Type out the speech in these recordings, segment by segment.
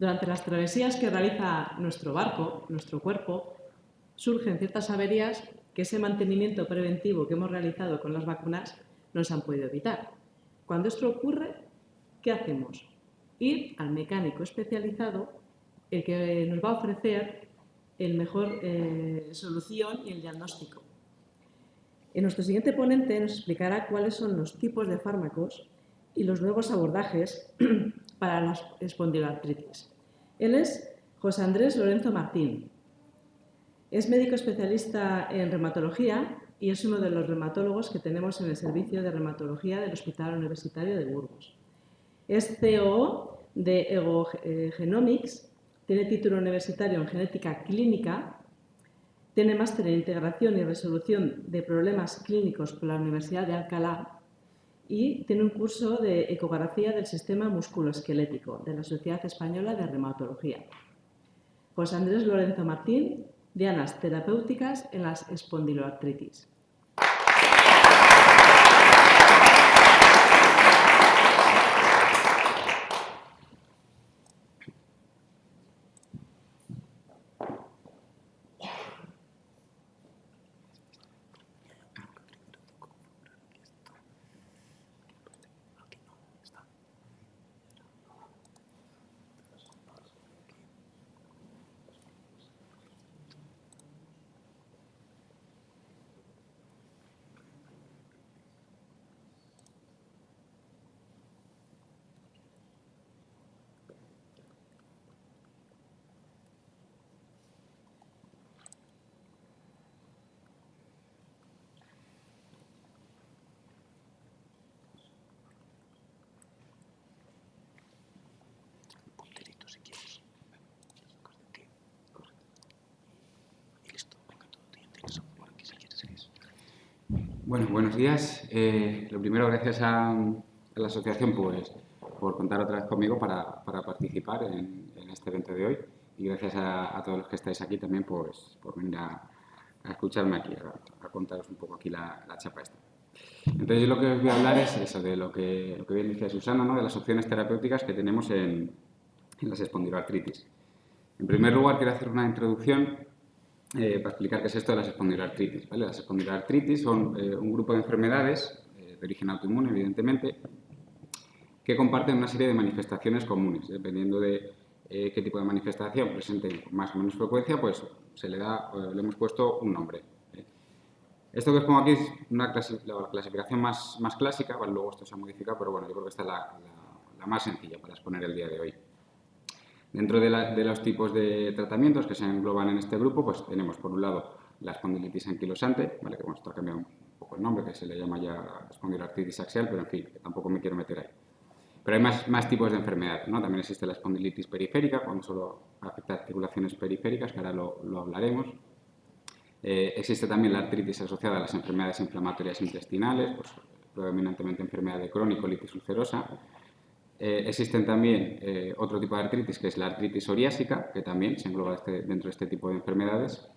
Durante las travesías que realiza nuestro barco, nuestro cuerpo, surgen ciertas averías que ese mantenimiento preventivo que hemos realizado con las vacunas nos han podido evitar. Cuando esto ocurre, ¿qué hacemos? Ir al mecánico especializado, el que nos va a ofrecer el mejor solución y el diagnóstico. Nuestro siguiente ponente nos explicará cuáles son los tipos de fármacos y los nuevos abordajes para la espondiloartritis. Él es José Andrés Lorenzo Martín. Es médico especialista en reumatología y es uno de los reumatólogos que tenemos en el servicio de reumatología del Hospital Universitario de Burgos. Es COO de EgoGenomics, tiene título universitario en genética clínica, tiene máster en integración y resolución de problemas clínicos por la Universidad de Alcalá y tiene un curso de ecografía del sistema musculoesquelético de la Sociedad Española de Reumatología. José Andrés Lorenzo Martín, dianas terapéuticas en las espondiloartritis. Bueno, buenos días. Lo primero, gracias a la asociación pues, por contar otra vez conmigo para participar en este evento de hoy y gracias a todos los que estáis aquí también pues, por venir a escucharme aquí, a contaros un poco aquí la chapa esta. Entonces, yo lo que os voy a hablar es eso, de lo que bien decía Susana, ¿no? De las opciones terapéuticas que tenemos en las espondiloartritis. En primer lugar, quiero hacer una introducción para explicar qué es esto de las espondiloartritis, ¿vale? Las espondiloartritis son un grupo de enfermedades de origen autoinmune, evidentemente, que comparten una serie de manifestaciones comunes. Dependiendo de qué tipo de manifestación presenten con más o menos frecuencia, pues le hemos puesto un nombre. Esto que os pongo aquí es la clasificación más clásica, ¿vale? Luego esto se ha modificado, pero bueno, yo creo que esta es la más sencilla para exponer el día de hoy. Dentro de los tipos de tratamientos que se engloban en este grupo, pues tenemos por un lado la espondilitis anquilosante, ¿vale? Que bueno, esto ha cambiado un poco el nombre, que se le llama ya espondiloartritis axial, pero en fin, que tampoco me quiero meter ahí. Pero hay más tipos de enfermedades, ¿no? También existe la espondilitis periférica, cuando solo afecta a articulaciones periféricas, que ahora lo hablaremos. Existe también la artritis asociada a las enfermedades inflamatorias intestinales, pues predominantemente enfermedad de Crohn y colitis ulcerosa. Existen también otro tipo de artritis, que es la artritis psoriásica, que también se engloba dentro de este tipo de enfermedades.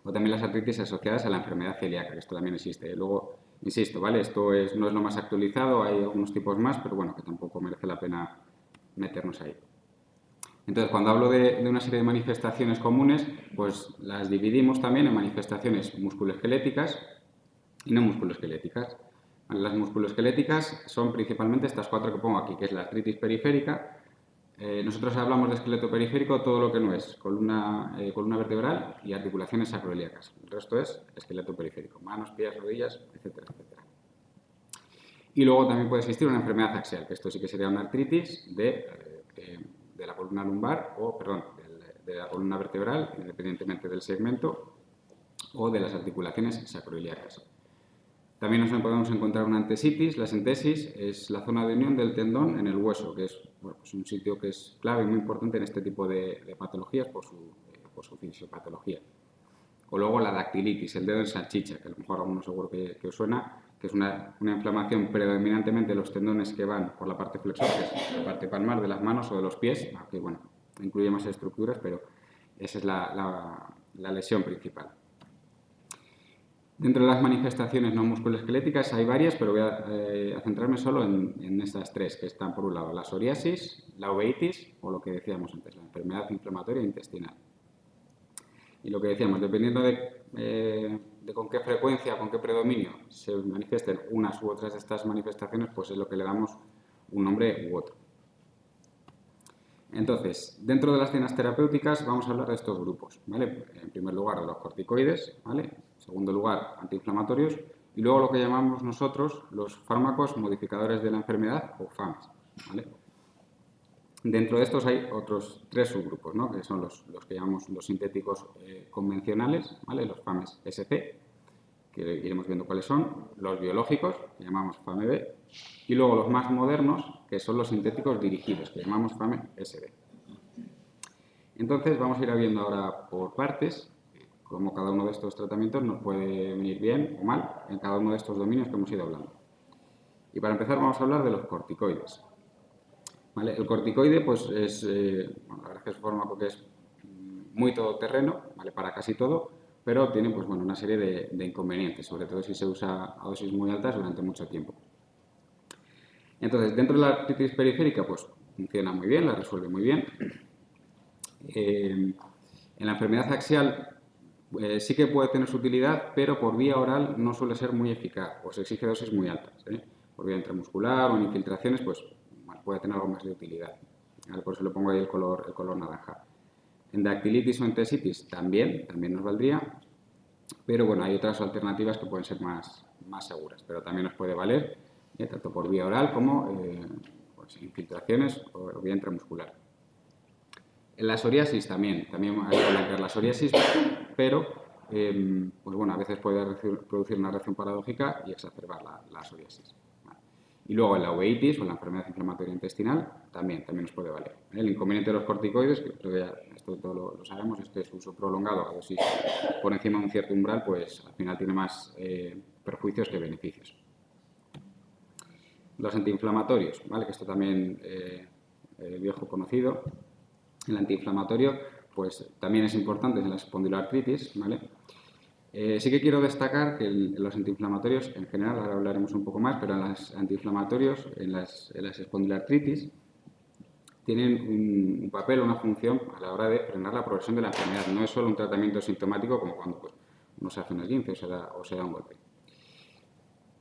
O también las artritis asociadas a la enfermedad celíaca, que esto también existe. Luego, insisto, ¿vale? Esto no es lo más actualizado, hay algunos tipos más, pero bueno, que tampoco merece la pena meternos ahí. Entonces, cuando hablo de una serie de manifestaciones comunes, pues las dividimos también en manifestaciones musculoesqueléticas y no musculoesqueléticas. Las musculoesqueléticas son principalmente estas cuatro que pongo aquí, que es la artritis periférica. Nosotros hablamos de esqueleto periférico todo lo que no es columna vertebral y articulaciones sacroiliacas. El resto es esqueleto periférico, manos, pies, rodillas, etcétera, etcétera. Y luego también puede existir una enfermedad axial, que esto sí que sería una artritis de la columna lumbar, de la columna vertebral, independientemente del segmento, o de las articulaciones sacroiliacas. También nos podemos encontrar una antesitis. La entesis es la zona de unión del tendón en el hueso, que es pues un sitio que es clave y muy importante en este tipo de patologías por su fisiopatología. O luego la dactilitis, el dedo en salchicha, que a lo mejor alguno seguro que os suena, que es una inflamación predominantemente de los tendones que van por la parte flexor, que es la parte palmar de las manos o de los pies, aunque bueno, incluye más estructuras, pero esa es la lesión principal. Dentro de las manifestaciones no musculoesqueléticas hay varias, pero voy a centrarme solo en estas tres, que están por un lado la psoriasis, la uveitis o lo que decíamos antes, la enfermedad inflamatoria intestinal. Y lo que decíamos, dependiendo de con qué frecuencia, con qué predominio se manifiesten unas u otras de estas manifestaciones, pues es lo que le damos un nombre u otro. Entonces, dentro de las cenas terapéuticas vamos a hablar de estos grupos, ¿vale? En primer lugar, de los corticoides, ¿vale? En segundo lugar, antiinflamatorios y luego lo que llamamos nosotros los fármacos modificadores de la enfermedad o FAMs, ¿vale? Dentro de estos hay otros tres subgrupos, ¿no? Que son los que llamamos los sintéticos convencionales, ¿vale? Los FAMES-SC, que iremos viendo cuáles son, los biológicos, que llamamos FAME-B, y luego los más modernos, que son los sintéticos dirigidos, que llamamos FAME-SD. Entonces, vamos a ir viendo ahora por partes cómo cada uno de estos tratamientos nos puede venir bien o mal en cada uno de estos dominios que hemos ido hablando. Y para empezar vamos a hablar de los corticoides. ¿Vale? El corticoide pues es, bueno, la verdad es que es un fármaco que es muy todoterreno, ¿vale? Para casi todo, pero tiene pues, bueno, una serie de inconvenientes, sobre todo si se usa a dosis muy altas durante mucho tiempo. Entonces, dentro de la artritis periférica, pues funciona muy bien, la resuelve muy bien. En la enfermedad axial sí que puede tener su utilidad, pero por vía oral no suele ser muy eficaz, pues exige dosis muy altas. Por vía intramuscular o en infiltraciones, pues bueno, puede tener algo más de utilidad. Por eso le pongo ahí el color naranja. En dactilitis o en tesitis también nos valdría, pero bueno, hay otras alternativas que pueden ser más seguras, pero también nos puede valer, tanto por vía oral como pues, infiltraciones o vía intramuscular. En la psoriasis también hay que blanquear la psoriasis, pero pues bueno, a veces puede producir una reacción paradójica y exacerbar la psoriasis. Y luego en la uveitis o en la enfermedad inflamatoria intestinal también nos puede valer. El inconveniente de los corticoides, que creo que ya esto todo lo sabemos, es que su uso prolongado a dosis por encima de un cierto umbral, pues al final tiene más perjuicios que beneficios. Los antiinflamatorios, ¿vale? Que esto también viejo conocido. El antiinflamatorio, pues también es importante en la espondiloartritis, ¿vale? Sí que quiero destacar que los antiinflamatorios, en general, ahora hablaremos un poco más, pero en los antiinflamatorios, en las espondiloartritis, tienen un papel, una función a la hora de frenar la progresión de la enfermedad. No es solo un tratamiento sintomático como cuando pues, uno se hace un esguince o se da un golpe.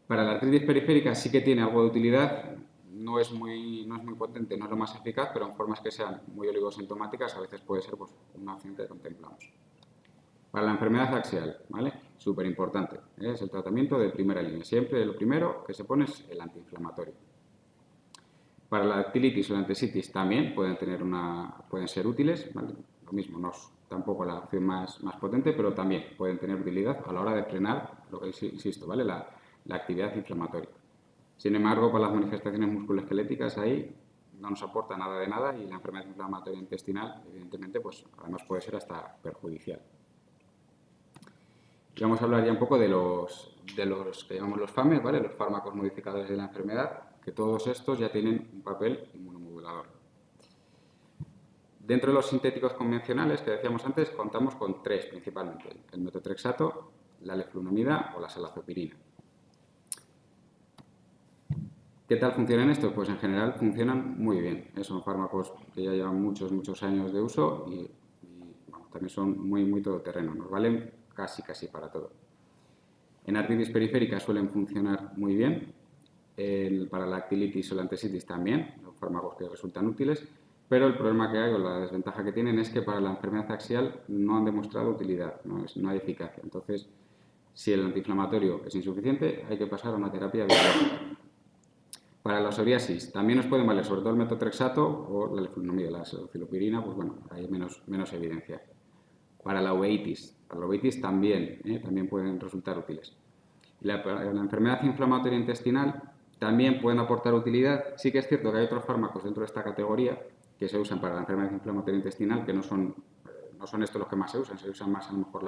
Para la artritis periférica sí que tiene algo de utilidad, no es muy potente, no es lo más eficaz, pero en formas que sean muy oligosintomáticas a veces puede ser pues, una opción que contemplamos. Para la enfermedad axial, ¿vale? Súper importante, es el tratamiento de primera línea. Siempre lo primero que se pone es el antiinflamatorio. Para la dactilitis o la entesitis también pueden ser útiles, ¿vale? Lo mismo, no es tampoco la opción más potente, pero también pueden tener utilidad a la hora de frenar, lo que insisto, ¿vale? La actividad inflamatoria. Sin embargo, para las manifestaciones musculoesqueléticas ahí no nos aporta nada de nada y la enfermedad inflamatoria intestinal, evidentemente, pues además puede ser hasta perjudicial. Y vamos a hablar ya un poco de los que llamamos los FAMES, ¿vale? Los fármacos modificadores de la enfermedad, que todos estos ya tienen un papel inmunomodulador. Dentro de los sintéticos convencionales que decíamos antes, contamos con tres principalmente: el metotrexato, la leflunomida o la salazopirina. ¿Qué tal funcionan estos? Pues en general funcionan muy bien. Son fármacos que ya llevan muchos años de uso y bueno, también son muy todoterreno. Nos valen casi para todo. En artritis periférica suelen funcionar muy bien. Para la dactilitis o la entesitis también, los fármacos que resultan útiles. Pero el problema que hay o la desventaja que tienen es que para la enfermedad axial no han demostrado utilidad, no hay eficacia. Entonces, si el antiinflamatorio es insuficiente, hay que pasar a una terapia biológica. Para la psoriasis también nos pueden valer sobre todo el metotrexato o la leflunomida, la salocilopirina, pues bueno, hay menos evidencia. Para la uveitis también pueden resultar útiles. La enfermedad inflamatoria intestinal también pueden aportar utilidad. Sí que es cierto que hay otros fármacos dentro de esta categoría que se usan para la enfermedad inflamatoria intestinal que no son estos los que más se usan más a lo mejor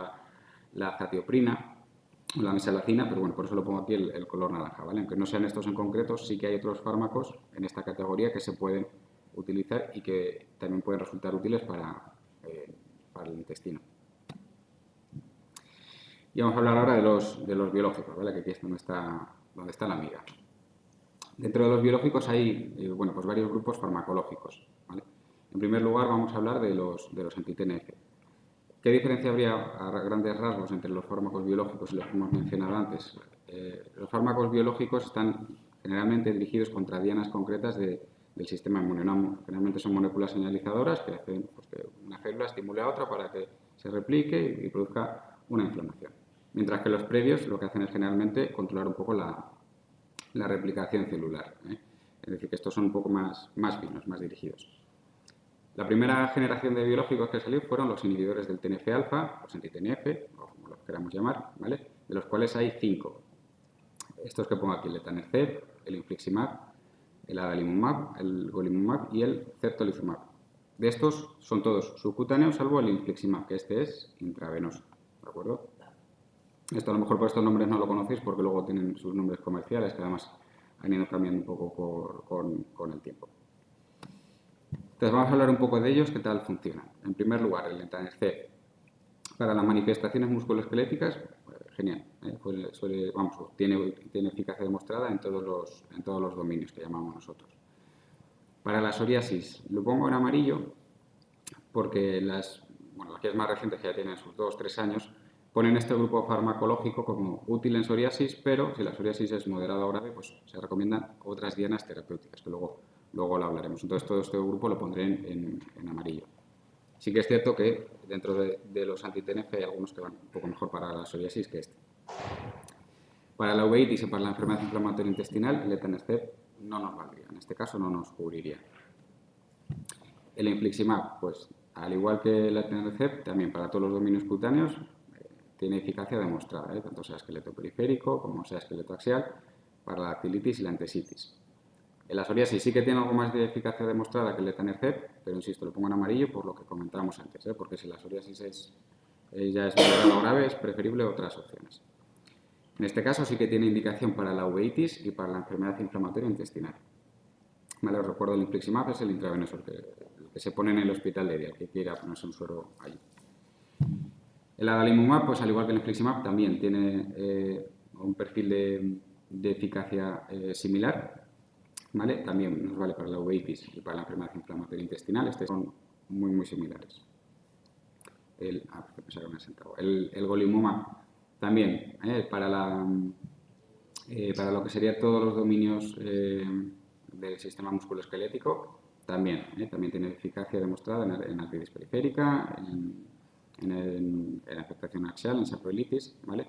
la azatioprina o la mesalazina, pero bueno, por eso lo pongo aquí el color naranja, ¿vale? Aunque no sean estos en concreto, sí que hay otros fármacos en esta categoría que se pueden utilizar y que también pueden resultar útiles para el intestino. Y vamos a hablar ahora de los biológicos, ¿vale? Que aquí es donde está la amiga. Dentro de los biológicos hay bueno, pues varios grupos farmacológicos, ¿vale? En primer lugar vamos a hablar de los anti-TNF. ¿Qué diferencia habría a grandes rasgos entre los fármacos biológicos y los que hemos mencionado antes? Los fármacos biológicos están generalmente dirigidos contra dianas concretas del sistema inmune. Generalmente son moléculas señalizadoras que hacen pues, que una célula estimule a otra para que se replique y produzca una inflamación. Mientras que los previos lo que hacen es generalmente controlar un poco la replicación celular. Es decir, que estos son un poco más finos, más dirigidos. La primera generación de biológicos que salió fueron los inhibidores del TNF-alfa, los anti-TNF, o como los queramos llamar, ¿vale? De los cuales hay 5. Estos que pongo aquí, el etanercept, el infliximab, el adalimumab, el golimumab y el certolizumab. De estos son todos subcutáneos, salvo el infliximab, que este es intravenoso, ¿de acuerdo? Esto a lo mejor por estos nombres no lo conocéis porque luego tienen sus nombres comerciales que además han ido cambiando un poco con el tiempo. Entonces vamos a hablar un poco de ellos, qué tal funcionan. En primer lugar, el etanercept para las manifestaciones musculoesqueléticas, genial, tiene eficacia demostrada en todos los dominios que llamamos nosotros. Para la psoriasis, lo pongo en amarillo porque las guías más recientes, que ya tienen sus 2-3 años, ponen este grupo farmacológico como útil en psoriasis, pero si la psoriasis es moderada o grave, pues se recomiendan otras dianas terapéuticas, que luego lo hablaremos. Entonces todo este grupo lo pondré en amarillo. Sí que es cierto que dentro de los anti-TNF hay algunos que van un poco mejor para la psoriasis que este. Para la uveitis y para la enfermedad inflamatoria intestinal, el etanercept no nos valdría, en este caso no nos cubriría. El infliximab, pues al igual que el etanercept, también para todos los dominios cutáneos tiene eficacia demostrada, tanto sea esqueleto periférico como sea esqueleto axial, para la dactilitis y la entesitis. En la psoriasis sí que tiene algo más de eficacia demostrada que el etanercept, pero insisto, lo pongo en amarillo por lo que comentábamos antes, porque si la psoriasis ya es moderada o grave, es preferible otras opciones. En este caso sí que tiene indicación para la uveitis y para la enfermedad inflamatoria intestinal. Vale, os recuerdo, el infliximab es el intravenoso, el que se pone en el hospital de día, el que quiera ponerse un suero allí. El adalimumab, pues al igual que el infliximab, también tiene un perfil de eficacia similar. ¿Vale? También nos vale para la uveitis y para la enfermedad inflamatoria intestinal. Estos son muy similares. El golimumab también para lo que serían todos los dominios del sistema musculoesquelético, también tiene eficacia demostrada en artritis periférica, en afectación axial, en sacroilitis, ¿vale?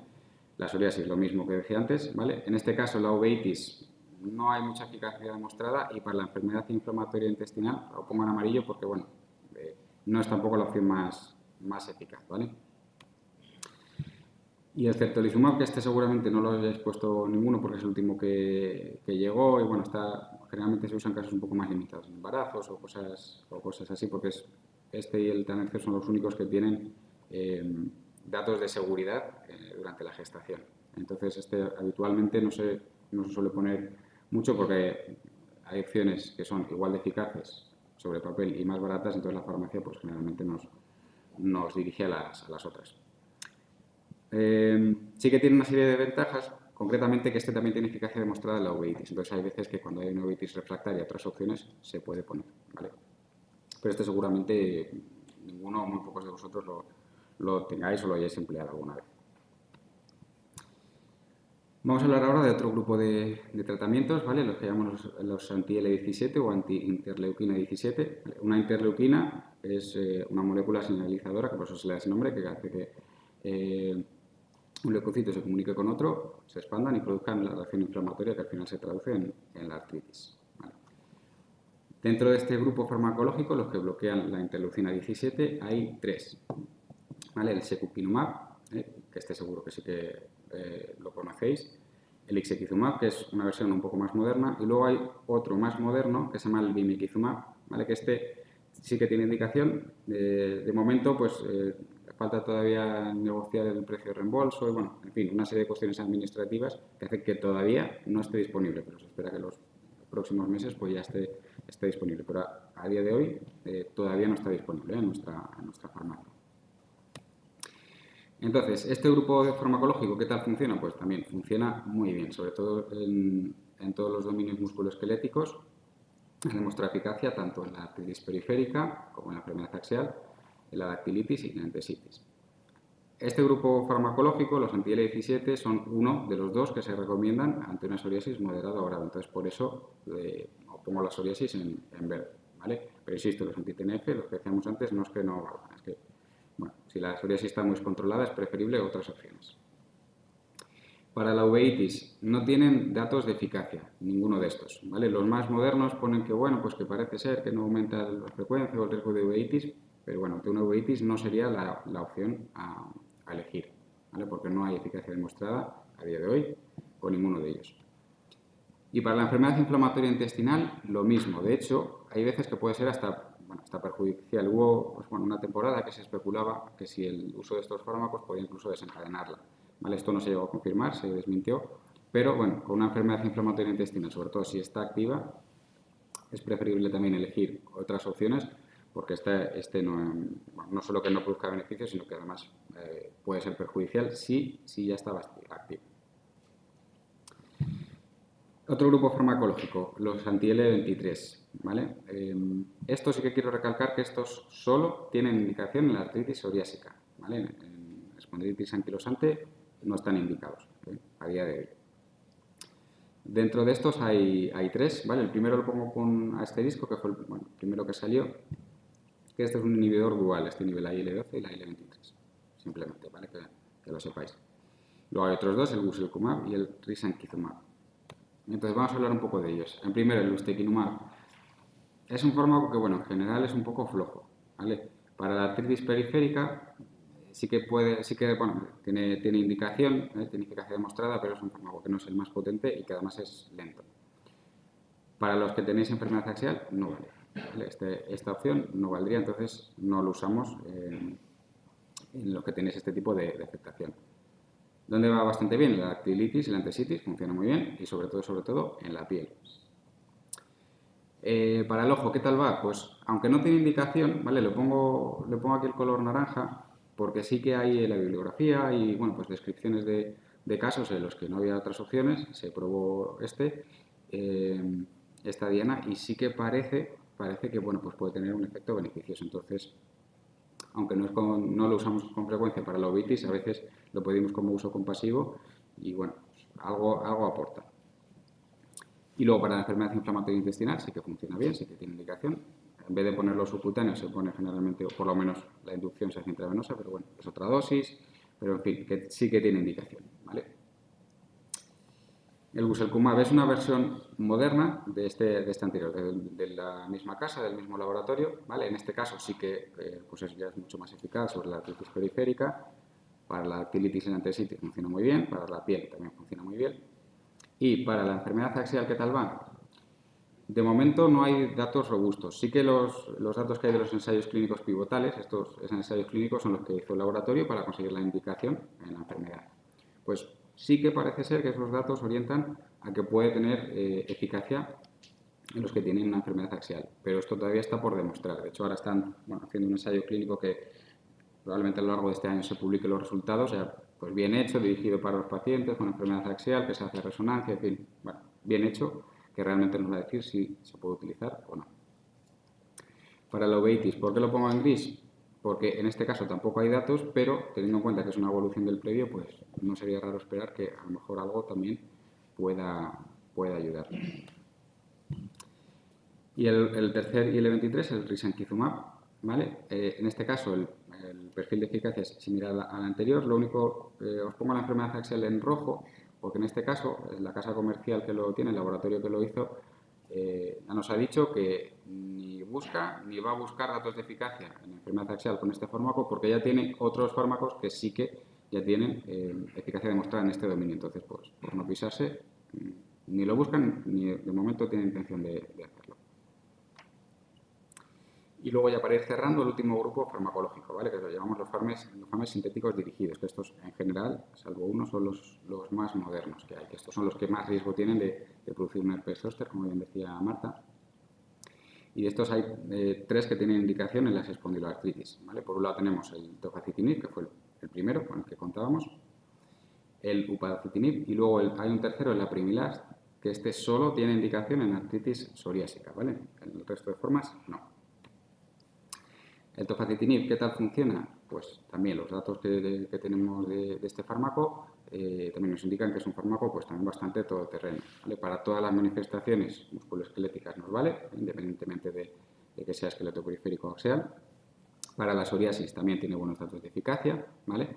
La psoriasis, lo mismo que decía antes, ¿vale? En este caso, la uveitis no hay mucha eficacia demostrada y para la enfermedad inflamatoria intestinal lo pongo en amarillo porque, bueno, no es tampoco la opción más eficaz, ¿vale? Y el certolizumab, que este seguramente no lo hayáis puesto ninguno porque es el último que llegó y, bueno, generalmente se usa en casos un poco más limitados, en embarazos o cosas así, porque este y el etanercept son los únicos que tienen datos de seguridad durante la gestación. Entonces, este habitualmente no se suele poner mucho porque hay opciones que son igual de eficaces sobre papel y más baratas, entonces la farmacia pues generalmente nos dirige a las otras. Sí que tiene una serie de ventajas, concretamente que este también tiene eficacia demostrada en la uveitis, entonces hay veces que cuando hay una uveitis refractaria otras opciones se puede poner, ¿vale? Pero este seguramente ninguno o muy pocos de vosotros lo tengáis o lo hayáis empleado alguna vez. Vamos a hablar ahora de otro grupo de tratamientos, ¿vale? Los que llamamos los anti-L17 o anti-interleuquina 17. Una interleuquina es una molécula señalizadora, que por eso se le da ese nombre, que hace que un leucocito se comunique con otro, se expandan y produzcan la reacción inflamatoria que al final se traduce en la artritis, ¿vale? Dentro de este grupo farmacológico, los que bloquean la interleucina 17, hay 3. ¿Vale? El secukinumab, que este seguro que sí que lo conocéis, el ixekizumab, que es una versión un poco más moderna, y luego hay otro más moderno que se llama el bimekizumab, ¿vale? Que este sí que tiene indicación. De momento, pues falta todavía negociar el precio de reembolso y, bueno, en fin, una serie de cuestiones administrativas que hacen que todavía no esté disponible, pero se espera que los próximos meses pues ya esté disponible. Pero a día de hoy todavía no está disponible en nuestra farmacia. Entonces, este grupo farmacológico, ¿qué tal funciona? Pues también funciona muy bien, sobre todo en todos los dominios musculoesqueléticos. Ha demostrado eficacia tanto en la artritis periférica como en la enfermedad axial, en la dactilitis y en la entesitis. Este grupo farmacológico, los anti-IL-17, son uno de los dos que se recomiendan ante una psoriasis moderada o grave. Entonces, por eso pongo la psoriasis en verde, ¿vale? Pero insisto, los anti-TNF, los que decíamos antes, no es que no valgan, es que, bueno, si la psoriasis está muy controlada, es preferible otras opciones. Para la uveitis no tienen datos de eficacia, ninguno de estos, ¿vale? Los más modernos ponen que, bueno, pues que parece ser que no aumenta la frecuencia o el riesgo de uveitis, pero bueno, ante una uveitis no sería la opción a elegir, ¿vale? Porque no hay eficacia demostrada a día de hoy con ninguno de ellos. Y para la enfermedad inflamatoria intestinal, lo mismo. De hecho, hay veces que puede ser hasta perjudicial. Hubo pues, una temporada que se especulaba que si el uso de estos fármacos podía incluso desencadenarla. ¿Vale? Esto no se llegó a confirmar, se desmintió. Pero bueno, con una enfermedad inflamatoria intestinal, sobre todo si está activa, es preferible también elegir otras opciones porque no solo que no produzca beneficios, sino que además puede ser perjudicial si ya estaba activo. Otro grupo farmacológico, los anti-IL-23, ¿vale? Esto sí que quiero recalcar que estos solo tienen indicación en la artritis psoriásica, ¿vale? En espondilitis anquilosante no están indicados, ¿okay? A día de hoy. Dentro de estos hay tres, ¿vale? El primero lo pongo con asterisco, que fue el primero que salió, que este es un inhibidor dual, este nivel la IL-12 y la IL-23, simplemente, ¿vale? Que lo sepáis. Luego hay otros dos, el guselkumab y el risankizumab. Entonces vamos a hablar un poco de ellos. En primero, el ustekinumab. Es un fármaco que, bueno, en general es un poco flojo, ¿vale? Para la artritis periférica tiene indicación, tiene eficacia demostrada, pero es un fármaco que no es el más potente y que además es lento. Para los que tenéis enfermedad axial, no vale, ¿vale? Esta opción no valdría, entonces no lo usamos en los que tenéis este tipo de afectación. ¿Dónde va bastante bien? La dactilitis y la entesitis funciona muy bien y sobre todo en la piel. Para el ojo, ¿qué tal va? Pues aunque no tiene indicación, ¿vale? Le pongo aquí el color naranja porque sí que hay en la bibliografía y bueno, pues descripciones de casos en los que no había otras opciones, se probó esta diana y sí que parece que bueno, pues puede tener un efecto beneficioso. Entonces, aunque no lo usamos con frecuencia para la uveitis, a veces lo pedimos como uso compasivo y bueno, pues algo aporta. Y luego para la enfermedad inflamatoria intestinal sí que funciona bien, sí que tiene indicación. En vez de ponerlo subcutáneo se pone generalmente, o por lo menos la inducción se hace intravenosa, pero bueno, es otra dosis, pero en fin, que sí que tiene indicación, ¿vale? El guselkumab es una versión moderna de este anterior, de la misma casa, del mismo laboratorio, ¿vale? En este caso sí que ya es mucho más eficaz sobre la artritis periférica, para la dactilitis y la entesitis funciona muy bien, para la piel también funciona muy bien. Y para la enfermedad axial, ¿qué tal va? De momento no hay datos robustos. Sí que los datos que hay de los ensayos clínicos pivotales, estos ensayos clínicos son los que hizo el laboratorio para conseguir la indicación en la enfermedad. Pues sí que parece ser que esos datos orientan a que puede tener eficacia en los que tienen una enfermedad axial, pero esto todavía está por demostrar. De hecho, ahora están haciendo un ensayo clínico que probablemente a lo largo de este año se publiquen los resultados, ya pues bien hecho, dirigido para los pacientes con enfermedad axial, que se hace resonancia, en fin, bueno, bien hecho, que realmente nos va a decir si se puede utilizar o no. Para la uveitis, ¿por qué lo pongo en gris? Porque en este caso tampoco hay datos, pero teniendo en cuenta que es una evolución del previo, pues no sería raro esperar que a lo mejor algo también pueda ayudar. Y el tercer IL-23, el risankizumab, ¿vale? En este caso el perfil de eficacia es similar al anterior, lo único, os pongo la enfermedad axial en rojo, porque en este caso la casa comercial que lo tiene, el laboratorio que lo hizo, ya nos ha dicho que ni busca ni va a buscar datos de eficacia en la enfermedad axial con este fármaco, porque ya tiene otros fármacos que sí que ya tienen eficacia demostrada en este dominio. Entonces, pues, por no pisarse, ni lo buscan ni de momento tienen intención de hacerlo. Y luego ya para ir cerrando el último grupo farmacológico, ¿vale? Que lo llamamos los fármacos sintéticos dirigidos, que estos en general, salvo uno, son los más modernos que hay, que estos son los que más riesgo tienen de producir un herpes zóster, como bien decía Marta. Y de estos hay tres que tienen indicación en las espondiloartritis, ¿vale? Por un lado tenemos el tofacitinib, que fue el primero con el que contábamos, el upadacitinib, y luego hay un tercero, el apremilast, que este solo tiene indicación en artritis psoriásica, ¿vale? En el resto de formas, no. El tofacitinib, ¿qué tal funciona? Pues también los datos que tenemos de este fármaco también nos indican que es un fármaco pues también bastante todoterreno, ¿vale? Para todas las manifestaciones musculoesqueléticas nos vale, independientemente de que sea esqueleto periférico o axial. Para la psoriasis también tiene buenos datos de eficacia, ¿vale?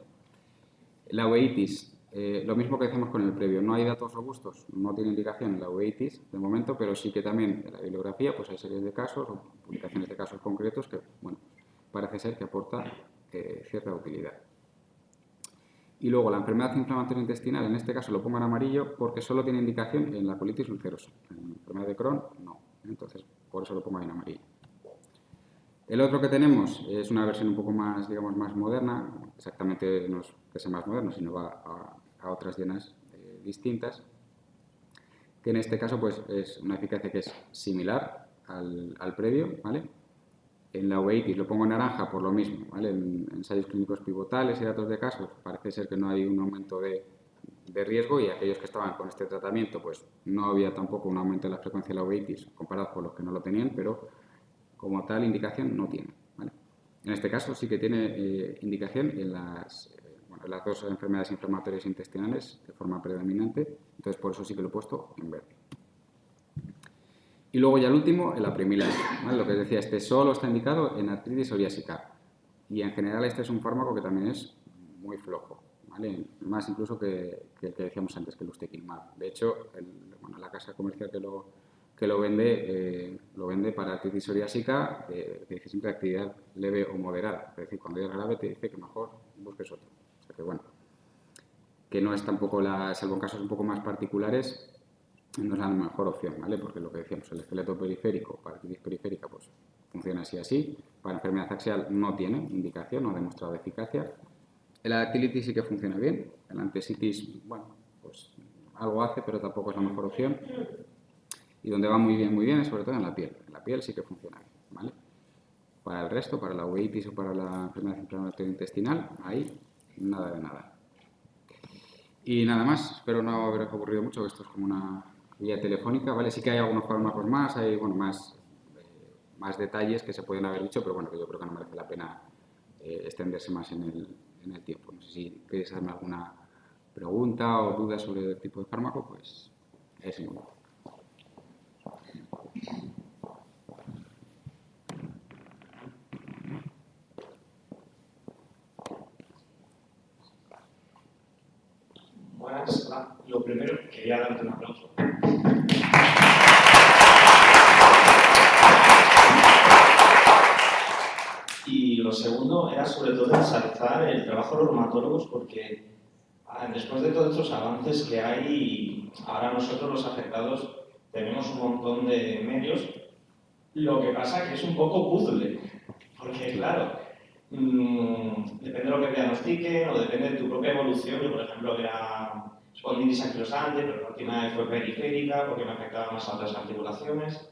La uveitis, lo mismo que decíamos con el previo, no hay datos robustos, no tiene indicación la uveitis de momento, pero sí que también en la bibliografía pues hay series de casos o publicaciones de casos concretos que, bueno, parece ser que aporta cierta utilidad. Y luego la enfermedad inflamatoria intestinal, en este caso lo pongo en amarillo porque solo tiene indicación en la colitis ulcerosa. En la enfermedad de Crohn, no. Entonces, por eso lo pongo ahí en amarillo. El otro que tenemos es una versión un poco más, digamos, más moderna. Exactamente no es que sea más moderno, sino va a otras llenas distintas. Que en este caso, pues, es una eficacia que es similar al previo, ¿vale? En la uveitis lo pongo en naranja por lo mismo, ¿vale? En ensayos clínicos pivotales y datos de casos parece ser que no hay un aumento de riesgo y aquellos que estaban con este tratamiento pues no había tampoco un aumento de la frecuencia de la uveitis comparado con los que no lo tenían, pero como tal indicación no tiene, ¿vale? En este caso sí que tiene indicación en las dos enfermedades inflamatorias intestinales de forma predominante, entonces por eso sí que lo he puesto en verde. Y luego ya el último, el apremilast, ¿vale? Lo que os decía, este solo está indicado en artritis psoriásica. Y en general este es un fármaco que también es muy flojo, ¿vale? Más incluso que el que decíamos antes, que el ustekinumab. De hecho, la casa comercial que lo vende para artritis psoriásica, te dice siempre actividad leve o moderada. Es decir, cuando es grave te dice que mejor busques otro. O sea que bueno, que no es tampoco salvo en casos un poco más particulares, no es la mejor opción, ¿vale? Porque lo que decíamos, el esqueleto periférico, para artritis periférica, pues funciona así. Para enfermedad axial no tiene indicación, no ha demostrado eficacia. La dactilitis sí que funciona bien. La antesitis, bueno, pues algo hace, pero tampoco es la mejor opción. Y donde va muy bien es sobre todo en la piel. En la piel sí que funciona bien, ¿vale? Para el resto, para la uveitis o para la enfermedad inflamatoria intestinal, ahí nada de nada. Y nada más, espero no haberos aburrido mucho, que esto es como una vía telefónica, ¿vale? Sí que hay algunos fármacos más, hay bueno, más detalles que se pueden haber dicho, pero bueno, que yo creo que no merece la pena extenderse más en el tiempo. No sé si queréis hacerme alguna pregunta o duda sobre el tipo de fármaco, pues es el momento. Buenas, lo primero, quería darte un aplauso. Y lo segundo era sobre todo ensalzar el trabajo de los reumatólogos porque después de todos estos avances que hay, ahora nosotros los afectados tenemos un montón de medios, lo que pasa es que es un poco puzzle, porque claro, depende de lo que te diagnostiquen o depende de tu propia evolución. Yo, por ejemplo, era espondilitis anquilosante, pero la última vez fue periférica porque me afectaba más a otras articulaciones.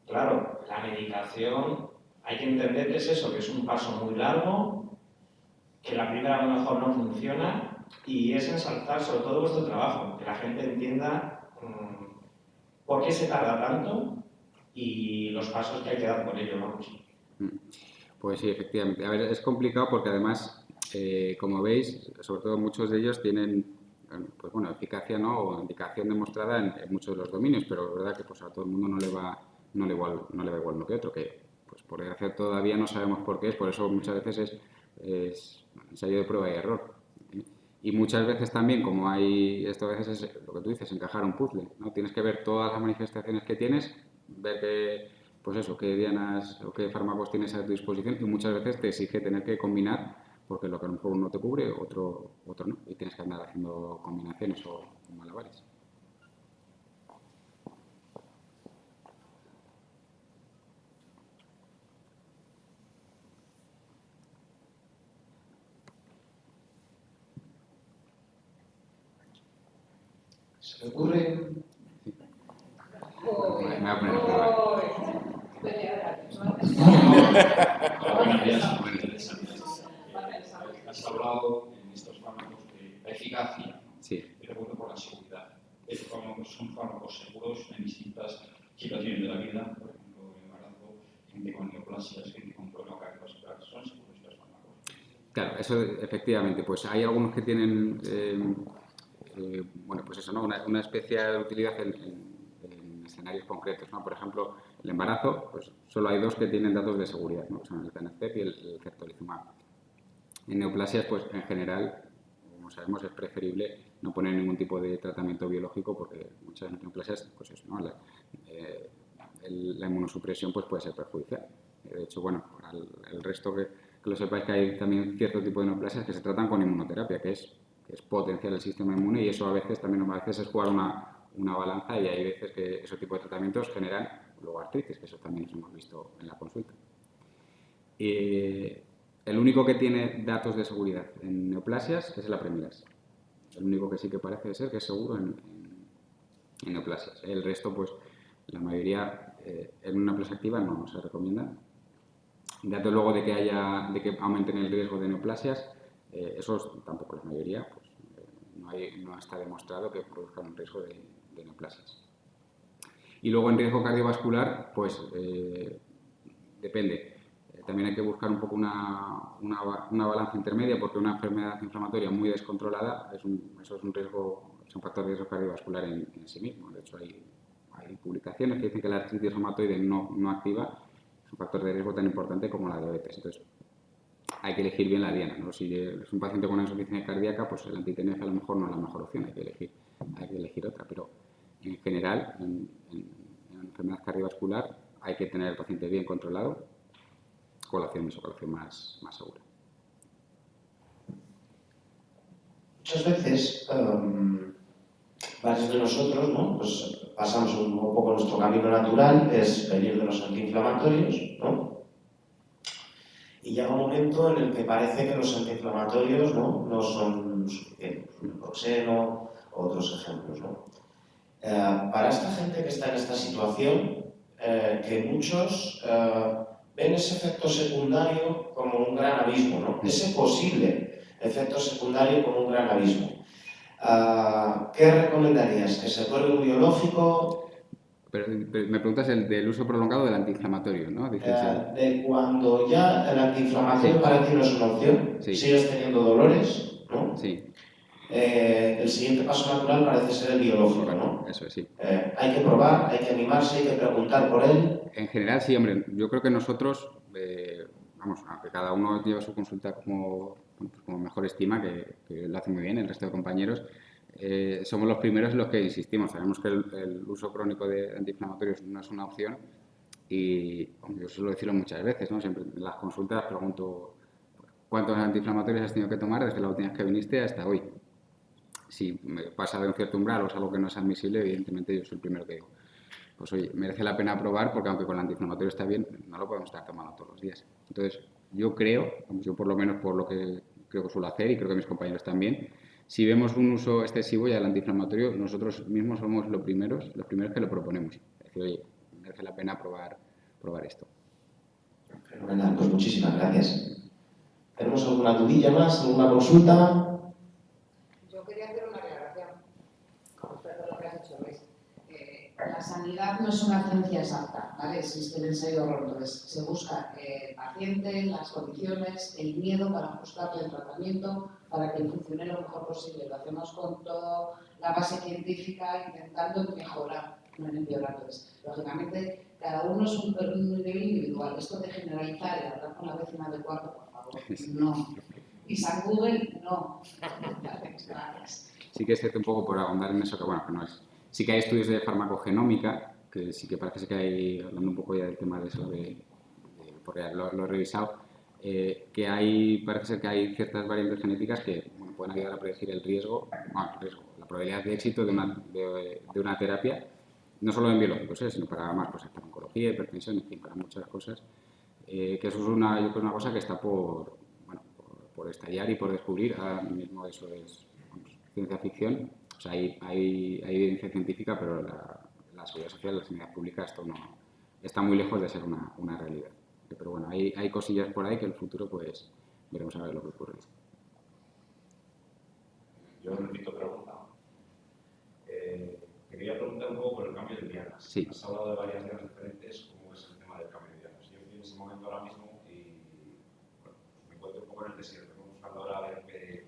Claro, la medicación, hay que entender que es eso, que es un paso muy largo, que la primera a lo mejor no funciona y es ensalzar sobre todo vuestro trabajo, que la gente entienda por qué se tarda tanto y los pasos que hay que dar por ello, vamos. Pues sí, efectivamente. A ver, es complicado porque además, como veis, sobre todo muchos de ellos tienen, pues bueno, eficacia, ¿no? O indicación demostrada en muchos de los dominios, pero es verdad que pues a todo el mundo no le va igual uno que otro, que pues por desgracia todavía no sabemos por qué es, por eso muchas veces es ensayo de prueba y error. Y muchas veces también, como hay, esto a veces es lo que tú dices, encajar un puzzle, ¿no? Tienes que ver todas las manifestaciones que tienes, ver que, pues eso, qué dianas o qué fármacos tienes a tu disposición y muchas veces te exige tener que combinar, porque lo que a lo mejor uno te cubre, otro no, y tienes que andar haciendo combinaciones o malabares. ¿Se me ocurre? Me voy a poner a probar. Has hablado eficacia, ¿no? Sí. Pero bueno, por la seguridad. Estos fármacos son fármacos seguros en distintas situaciones de la vida, por ejemplo, el embarazo, gente con neoplasias, gente con problema cardiovascular, son seguros estos fármacos. Claro, eso efectivamente, pues hay algunos que tienen, bueno, pues eso, ¿no? Una especial utilidad en escenarios concretos, ¿no? Por ejemplo, el embarazo, pues solo hay dos que tienen datos de seguridad, ¿no? Son el Tenecep y el Certolizumab. En neoplasias, pues en general, como sabemos, es preferible no poner ningún tipo de tratamiento biológico porque muchas neoplasias, pues eso, ¿no? La inmunosupresión pues puede ser perjudicial. De hecho, bueno, para el resto que lo sepáis, que hay también cierto tipo de neoplasias que se tratan con inmunoterapia, que es potenciar el sistema inmune, y eso a veces es jugar una balanza, y hay veces que ese tipo de tratamientos generan luego artritis, que eso también hemos visto en la consulta. El único que tiene datos de seguridad en neoplasias es el Apremilast. El único que sí que parece ser que es seguro en neoplasias. El resto, pues, la mayoría en una neoplasia activa no se recomienda. Datos luego de que aumenten el riesgo de neoplasias, esos tampoco, la mayoría, pues, no está demostrado que produzcan un riesgo de neoplasias. Y luego en riesgo cardiovascular, pues depende. También hay que buscar un poco una balanza intermedia, porque una enfermedad inflamatoria muy descontrolada eso es un riesgo, es un factor de riesgo cardiovascular en sí mismo. De hecho, hay publicaciones que dicen que la artritis reumatoide no activa es un factor de riesgo tan importante como la diabetes. Entonces, hay que elegir bien la diana, ¿no? Si es un paciente con una insuficiencia cardíaca, pues el anti-TNF a lo mejor no es la mejor opción, hay que elegir otra. Pero en general, en enfermedad cardiovascular, hay que tener al paciente bien controlado, con la opción más segura. Muchas veces, varios de nosotros, ¿no? Pues pasamos un poco nuestro camino natural, es venir de los antiinflamatorios, ¿no? Y llega un momento en el que parece que los antiinflamatorios no son suficientes. El Proxeno, otros ejemplos, ¿no? Para esta gente que está en esta situación, que muchos ven ese efecto secundario como un gran abismo, ¿no? Ese posible efecto secundario como un gran abismo. ¿Qué recomendarías? ¿Que se pruebe un biológico? Pero me preguntas del uso prolongado del antiinflamatorio, ¿no? De cuando ya el antiinflamatorio para ti no es una opción, sigues teniendo dolores, ¿no? Sí. El siguiente paso natural parece ser el biológico, ¿no? Eso es, sí. Hay que probar, hay que animarse, hay que preguntar por él. En general, sí, hombre, yo creo que nosotros, aunque cada uno lleva su consulta como mejor estima, que lo hace muy bien el resto de compañeros, somos los primeros en los que insistimos. Sabemos que el uso crónico de antiinflamatorios no es una opción, y yo suelo decirlo muchas veces, ¿no? Siempre en las consultas pregunto ¿cuántos antiinflamatorios has tenido que tomar desde la última vez que viniste hasta hoy? Si me pasa de un cierto umbral o es algo que no es admisible, evidentemente yo soy el primero que digo, pues oye, merece la pena probar, porque aunque con el antiinflamatorio está bien, no lo podemos estar tomando todos los días. Entonces, yo por lo menos por lo que creo que suelo hacer, y creo que mis compañeros también, si vemos un uso excesivo ya del antiinflamatorio, nosotros mismos somos los primeros que lo proponemos. Es decir, oye, merece la pena probar esto. Fenomenal, pues muchísimas gracias. ¿Tenemos alguna dudilla más, alguna consulta? Yo quería hacer una aclaración respecto a lo que has dicho, Luis. La sanidad no es una ciencia exacta, ¿vale? Existe el ensayo ROR, entonces se busca el paciente, las condiciones, el miedo para ajustarle el tratamiento para que funcione lo mejor posible. Lo hacemos con toda la base científica, intentando mejorar, no empeorar. Entonces, lógicamente, cada uno es un nivel individual. Esto de generalizar y hablar con la vecina del cuarto, por favor, no. Y San Google, no. Gracias. Sí que es cierto, un poco por ahondar en eso, que bueno, que no es. Sí que hay estudios de farmacogenómica, que sí que parece que hay, hablando un poco ya del tema de eso, porque lo he revisado, que parece ser que hay ciertas variantes genéticas que pueden ayudar a predecir el riesgo, la probabilidad de éxito de una terapia, no solo en biológicos, sino para más cosas, para oncología, hipertensión, en fin, para muchas cosas, que eso es yo creo una cosa que está por estallar y por descubrir. Ahora mismo eso es ciencia ficción. O sea, hay evidencia científica, pero la seguridad social, la sanidad pública, esto no está muy lejos de ser una realidad. Pero bueno, hay cosillas por ahí que en el futuro pues veremos a ver lo que ocurre. Yo dianas. Sí. Has hablado de varias dianas diferentes, como es el tema del cambio de dianas. Yo estoy en ese momento ahora mismo y bueno, me encuentro un poco en el desierto, ¿no? Buscando ahora a ver qué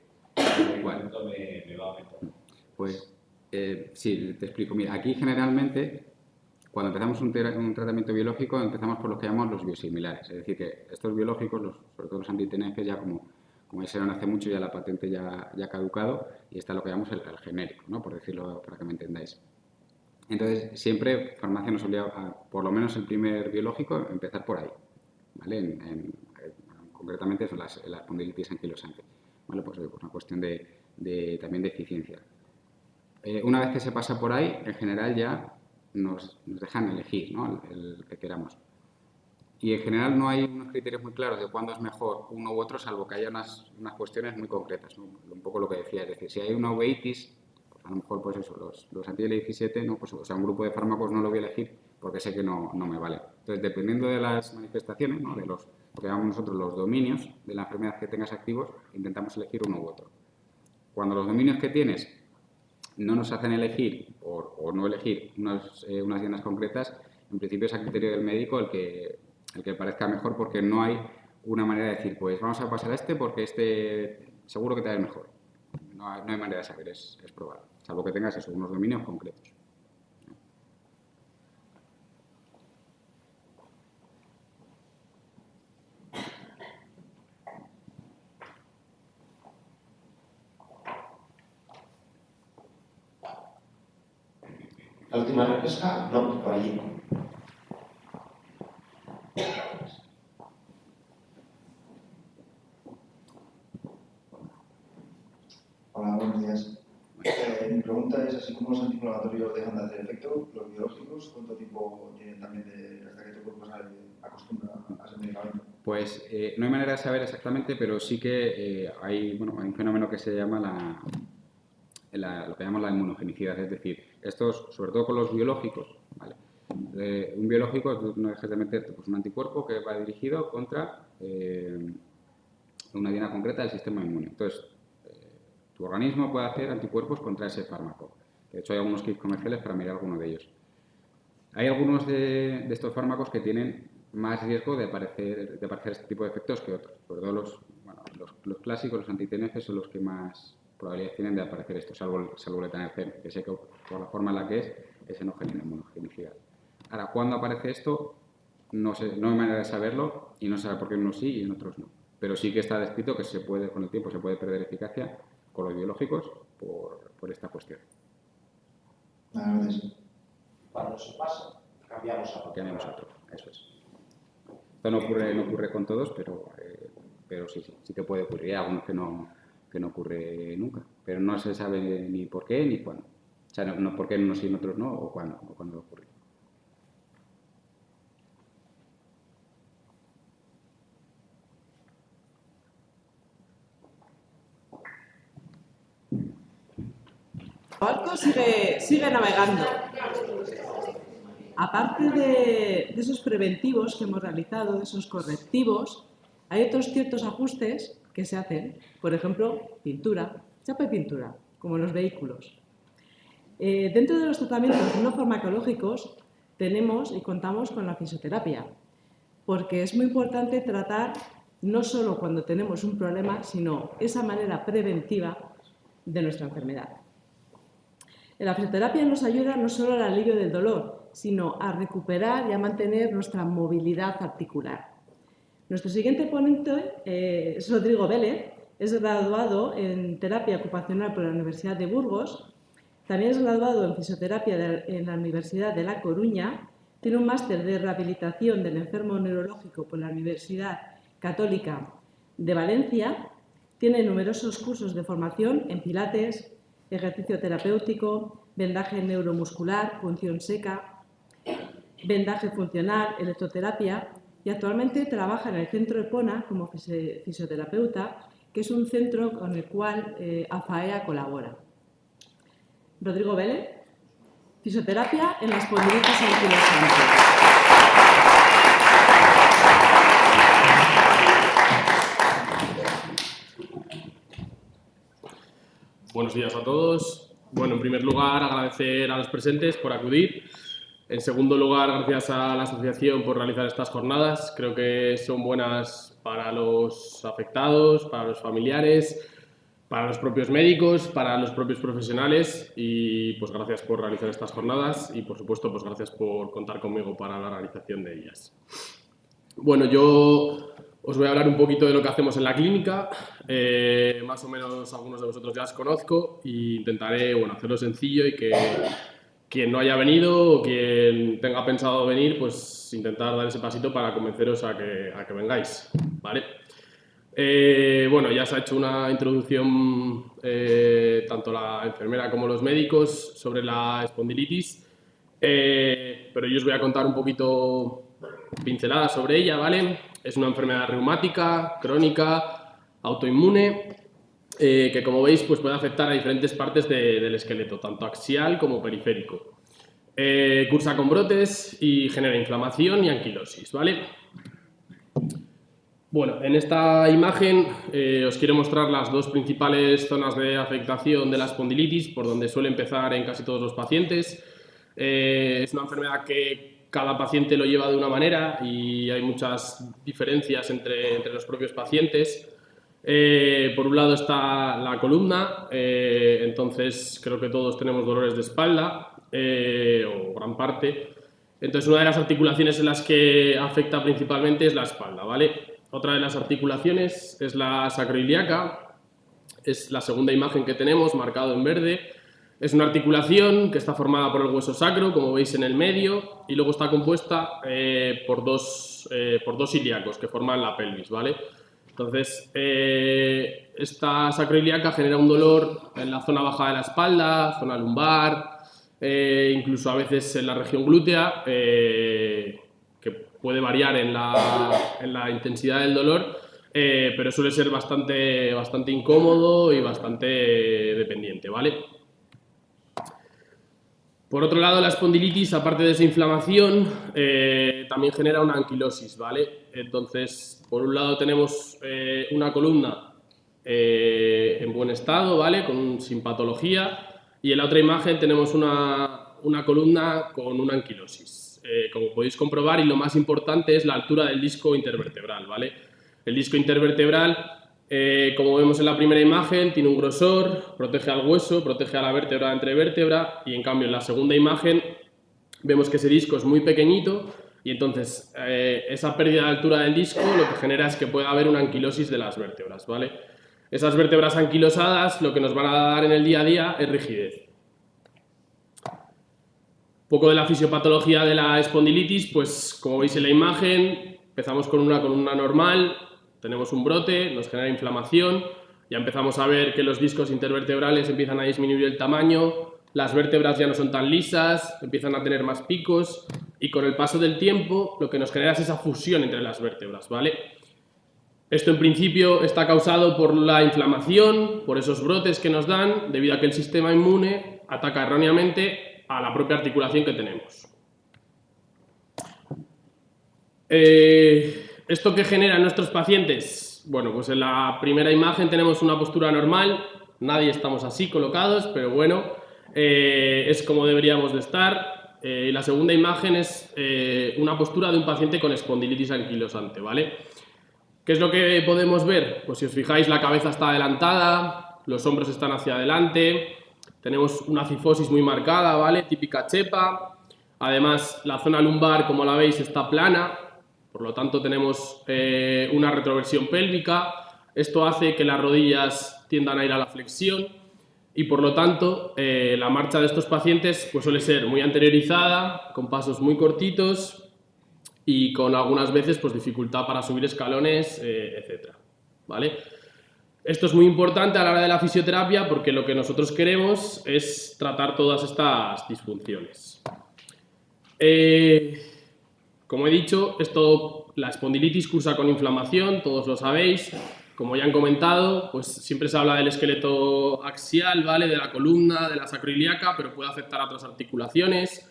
momento me va a meter. Pues sí, te explico. Mira, aquí generalmente, cuando empezamos un tratamiento biológico, empezamos por lo que llamamos los biosimilares. Es decir, que estos biológicos, sobre todo los anti-TNF, ya como dijeron hace mucho, ya la patente ya ha caducado y está lo que llamamos el genérico, ¿no? Por decirlo, para que me entendáis. Entonces, siempre farmacia nos obliga a, por lo menos el primer biológico, empezar por ahí, ¿vale? Concretamente eso, la espondilitis anquilosante, ¿vale? Pues una cuestión también de eficiencia. Una vez que se pasa por ahí, en general ya nos dejan elegir, ¿no? el que queramos. Y en general no hay unos criterios muy claros de cuándo es mejor uno u otro, salvo que haya unas cuestiones muy concretas, ¿no? Un poco lo que decía, es decir, si hay una uveitis, pues a lo mejor pues eso, los anti-IL-17, ¿no? Pues, o sea, un grupo de fármacos no lo voy a elegir porque sé que no me vale. Entonces, dependiendo de las manifestaciones, ¿no? De lo que llamamos nosotros los dominios de la enfermedad que tengas activos, intentamos elegir uno u otro. Cuando los dominios que tienes no nos hacen elegir o no elegir unas dianas concretas, en principio es a criterio del médico el que parezca mejor, porque no hay una manera de decir, pues vamos a pasar a este porque este seguro que te va a ir mejor. No hay manera de saber, es probar, salvo que tengas eso, unos dominios concretos. La última repesca, no, por allí. Hola, buenos días. Mi pregunta es, así como los antiinflamatorios dejan de hacer efecto, los biológicos, ¿cuánto tiempo tienen también hasta que tu cuerpo se acostumbra a ese medicamento? Pues no hay manera de saber exactamente, pero sí que hay un fenómeno que se llama lo que llamamos la inmunogenicidad, es decir, estos, sobre todo con los biológicos, ¿vale? Un biológico, tú no dejes de meterte pues, un anticuerpo que va dirigido contra una diana concreta del sistema inmune. Entonces, tu organismo puede hacer anticuerpos contra ese fármaco. De hecho, hay algunos kits comerciales para mirar alguno de ellos. Hay algunos de estos fármacos que tienen más riesgo de aparecer este tipo de efectos que otros. Sobre todo los clásicos, los anti-TNF, son los que más probabilidades tienen de aparecer esto, salvo el etanercept, que sé que por la forma en la que ese no genera inmunogenicidad. Ahora, ¿cuándo aparece esto? No sé, no hay manera de saberlo y no se sabe por qué en unos sí y en otros no. Pero sí que está descrito que con el tiempo se puede perder eficacia con los biológicos por esta cuestión. Gracias. Cuando se pasa, cambiamos a otro. Cambiamos a otro, eso es. Esto no ocurre con todos, pero sí que puede ocurrir. Hay algunos que no ocurre nunca, pero no se sabe ni por qué ni cuándo. O sea, no por qué en unos sí y en otros no, o cuándo ocurre. El barco sigue navegando. Aparte de esos preventivos que hemos realizado, de esos correctivos, hay otros ciertos ajustes que se hacen. Por ejemplo, pintura, chapa y pintura, como en los vehículos. Dentro de los tratamientos no farmacológicos tenemos y contamos con la fisioterapia, porque es muy importante tratar no solo cuando tenemos un problema, sino esa manera preventiva de nuestra enfermedad. La fisioterapia nos ayuda no solo al alivio del dolor, sino a recuperar y a mantener nuestra movilidad articular. Nuestro siguiente ponente es Rodrigo Vélez, es graduado en terapia ocupacional por la Universidad de Burgos, también es graduado en fisioterapia en la Universidad de La Coruña, tiene un máster de rehabilitación del enfermo neurológico por la Universidad Católica de Valencia, tiene numerosos cursos de formación en pilates, ejercicio terapéutico, vendaje neuromuscular, punción seca, vendaje funcional, electroterapia y actualmente trabaja en el Centro Epona como fisioterapeuta, que es un centro con el cual AFAEA colabora. Rodrigo Vélez, fisioterapia en la espondilitis anquilosante. Buenos días a todos. Bueno, en primer lugar, agradecer a los presentes por acudir. En segundo lugar, gracias a la asociación por realizar estas jornadas. Creo que son buenas para los afectados, para los familiares, para los propios médicos, para los propios profesionales y pues gracias por realizar estas jornadas y por supuesto pues gracias por contar conmigo para la realización de ellas. Bueno, yo os voy a hablar un poquito de lo que hacemos en la clínica, más o menos algunos de vosotros ya os conozco e intentaré hacerlo sencillo y que quien no haya venido o quien tenga pensado venir, pues intentar dar ese pasito para convenceros a que vengáis, ¿vale? Ya se ha hecho una introducción tanto la enfermera como los médicos sobre la espondilitis, pero yo os voy a contar un poquito pinceladas sobre ella, ¿vale? Es una enfermedad reumática, crónica, autoinmune, que como veis pues puede afectar a diferentes partes del esqueleto, tanto axial como periférico. Cursa con brotes y genera inflamación y anquilosis, ¿vale? Bueno, en esta imagen os quiero mostrar las dos principales zonas de afectación de la espondilitis, por donde suele empezar en casi todos los pacientes. Es una enfermedad que cada paciente lo lleva de una manera y hay muchas diferencias entre los propios pacientes. Por un lado está la columna, entonces creo que todos tenemos dolores de espalda, o gran parte. Entonces una de las articulaciones en las que afecta principalmente es la espalda, ¿vale? Otra de las articulaciones es la sacroiliaca, es la segunda imagen que tenemos, marcado en verde. Es una articulación que está formada por el hueso sacro, como veis en el medio, y luego está compuesta por dos ilíacos que forman la pelvis, ¿vale? Entonces, esta sacroiliaca genera un dolor en la zona baja de la espalda, zona lumbar, incluso a veces en la región glútea, que puede variar en la intensidad del dolor, pero suele ser bastante incómodo y bastante dependiente, ¿vale? Por otro lado, la espondilitis, aparte de esa inflamación, también genera una anquilosis, ¿vale? Entonces, por un lado tenemos una columna en buen estado, ¿vale? Sin patología, y en la otra imagen tenemos una columna con una anquilosis. Como podéis comprobar, y lo más importante es la altura del disco intervertebral, ¿vale? El disco intervertebral, como vemos en la primera imagen, tiene un grosor, protege al hueso, protege a la vértebra entre vértebra, y en cambio en la segunda imagen vemos que ese disco es muy pequeñito y entonces esa pérdida de altura del disco lo que genera es que pueda haber una anquilosis de las vértebras, ¿vale? Esas vértebras anquilosadas lo que nos van a dar en el día a día es rigidez. Un poco de la fisiopatología de la espondilitis, pues como veis en la imagen, empezamos con una columna normal, tenemos un brote, nos genera inflamación, ya empezamos a ver que los discos intervertebrales empiezan a disminuir el tamaño, las vértebras ya no son tan lisas, empiezan a tener más picos y con el paso del tiempo lo que nos genera es esa fusión entre las vértebras, ¿vale? Esto en principio está causado por la inflamación, por esos brotes que nos dan, debido a que el sistema inmune ataca erróneamente a la propia articulación que tenemos. ¿Esto qué genera en nuestros pacientes? Bueno, pues en la primera imagen tenemos una postura normal, nadie estamos así colocados, pero bueno, es como deberíamos de estar. Y la segunda imagen es una postura de un paciente con espondilitis anquilosante, ¿vale? ¿Qué es lo que podemos ver? Pues si os fijáis, la cabeza está adelantada, los hombros están hacia adelante, tenemos una cifosis muy marcada, ¿vale? Típica chepa. Además, la zona lumbar, como la veis, está plana, por lo tanto tenemos una retroversión pélvica. Esto hace que las rodillas tiendan a ir a la flexión y por lo tanto la marcha de estos pacientes pues, suele ser muy anteriorizada, con pasos muy cortitos y con algunas veces pues, dificultad para subir escalones, etc. ¿Vale? Esto es muy importante a la hora de la fisioterapia porque lo que nosotros queremos es tratar todas estas disfunciones. Como he dicho, la espondilitis cursa con inflamación, todos lo sabéis. Como ya han comentado, pues siempre se habla del esqueleto axial, ¿vale? De la columna, de la sacroiliaca, pero puede afectar a otras articulaciones,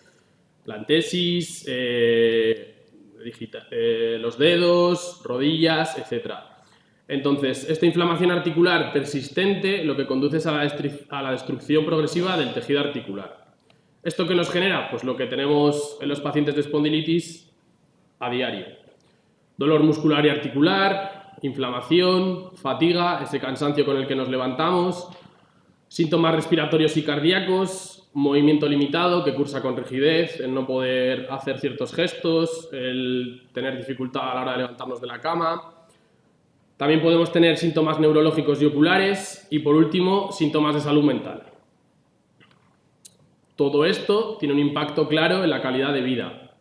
plantesis, los dedos, rodillas, etc. Entonces, esta inflamación articular persistente lo que conduce es a la destrucción progresiva del tejido articular. ¿Esto qué nos genera? Pues lo que tenemos en los pacientes de espondilitis a diario. Dolor muscular y articular, inflamación, fatiga, ese cansancio con el que nos levantamos, síntomas respiratorios y cardíacos, movimiento limitado que cursa con rigidez, el no poder hacer ciertos gestos, el tener dificultad a la hora de levantarnos de la cama. También podemos tener síntomas neurológicos y oculares y, por último, síntomas de salud mental. Todo esto tiene un impacto claro en la calidad de vida.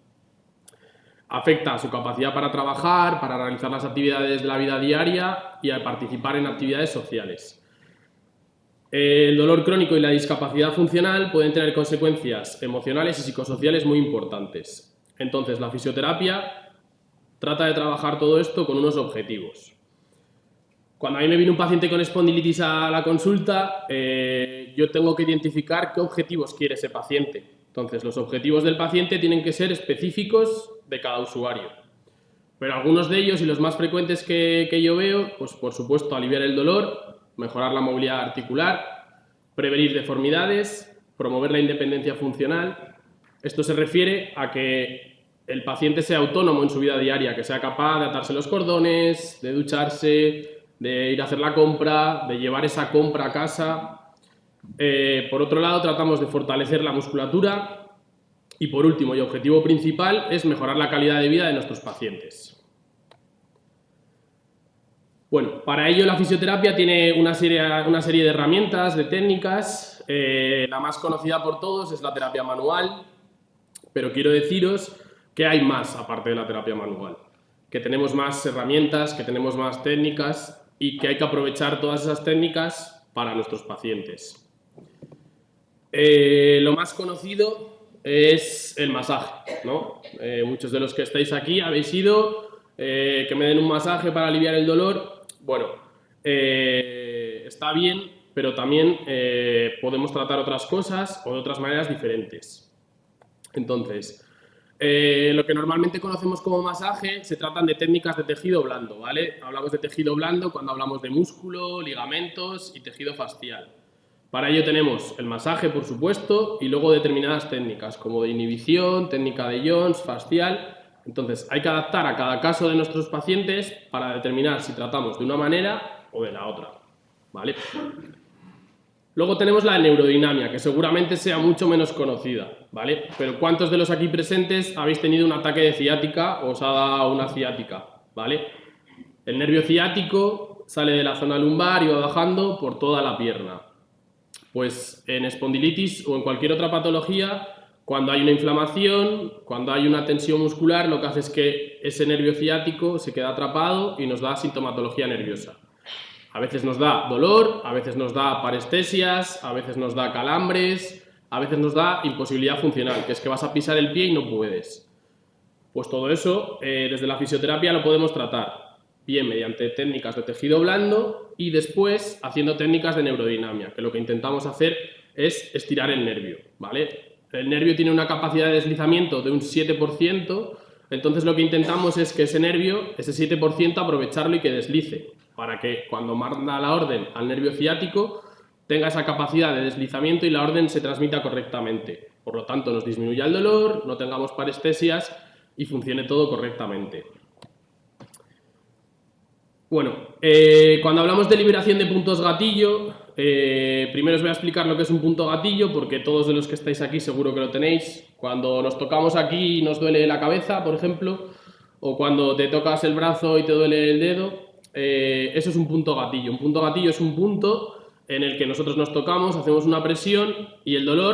Afecta a su capacidad para trabajar, para realizar las actividades de la vida diaria y a participar en actividades sociales. El dolor crónico y la discapacidad funcional pueden tener consecuencias emocionales y psicosociales muy importantes. Entonces, la fisioterapia trata de trabajar todo esto con unos objetivos. Cuando a mí me viene un paciente con espondilitis a la consulta, yo tengo que identificar qué objetivos quiere ese paciente. Entonces, los objetivos del paciente tienen que ser específicos de cada usuario. Pero algunos de ellos, y los más frecuentes que yo veo, pues por supuesto aliviar el dolor, mejorar la movilidad articular, prevenir deformidades, promover la independencia funcional. Esto se refiere a que el paciente sea autónomo en su vida diaria, que sea capaz de atarse los cordones, de ducharse, de ir a hacer la compra, de llevar esa compra a casa. Por otro lado, tratamos de fortalecer la musculatura y, por último y objetivo principal, es mejorar la calidad de vida de nuestros pacientes. Bueno, para ello la fisioterapia tiene una serie de herramientas, de técnicas. La más conocida por todos es la terapia manual, pero quiero deciros que hay más aparte de la terapia manual, que tenemos más herramientas, que tenemos más técnicas y que hay que aprovechar todas esas técnicas para nuestros pacientes. Lo más conocido es el masaje, ¿no? Muchos de los que estáis aquí habéis ido, que me den un masaje para aliviar el dolor. Bueno, está bien, pero también podemos tratar otras cosas o de otras maneras diferentes. Entonces, lo que normalmente conocemos como masaje se tratan de técnicas de tejido blando, ¿vale? Hablamos de tejido blando cuando hablamos de músculo, ligamentos y tejido fascial. Para ello tenemos el masaje, por supuesto, y luego determinadas técnicas como de inhibición, técnica de Jones, fascial. Entonces, hay que adaptar a cada caso de nuestros pacientes para determinar si tratamos de una manera o de la otra, ¿vale? Luego tenemos la neurodinamia, que seguramente sea mucho menos conocida, ¿vale? Pero ¿cuántos de los aquí presentes habéis tenido un ataque de ciática o os ha dado una ciática, ¿vale? El nervio ciático sale de la zona lumbar y va bajando por toda la pierna. Pues en espondilitis o en cualquier otra patología, cuando hay una inflamación, cuando hay una tensión muscular, lo que hace es que ese nervio ciático se queda atrapado y nos da sintomatología nerviosa. A veces nos da dolor, a veces nos da parestesias, a veces nos da calambres, a veces nos da imposibilidad funcional, que es que vas a pisar el pie y no puedes. Pues todo eso, desde la fisioterapia lo podemos tratar, bien mediante técnicas de tejido blando y después haciendo técnicas de neurodinamia, que lo que intentamos hacer es estirar el nervio, ¿vale? El nervio tiene una capacidad de deslizamiento de un 7%, entonces lo que intentamos es que ese nervio, ese 7%, aprovecharlo y que deslice, para que cuando manda la orden al nervio ciático tenga esa capacidad de deslizamiento y la orden se transmita correctamente. Por lo tanto, nos disminuya el dolor, no tengamos parestesias y funcione todo correctamente. Bueno, cuando hablamos de liberación de puntos gatillo, primero os voy a explicar lo que es un punto gatillo, porque todos de los que estáis aquí seguro que lo tenéis. Cuando nos tocamos aquí y nos duele la cabeza, por ejemplo, o cuando te tocas el brazo y te duele el dedo, eso es un punto gatillo. Un punto gatillo es un punto en el que nosotros nos tocamos, hacemos una presión y el dolor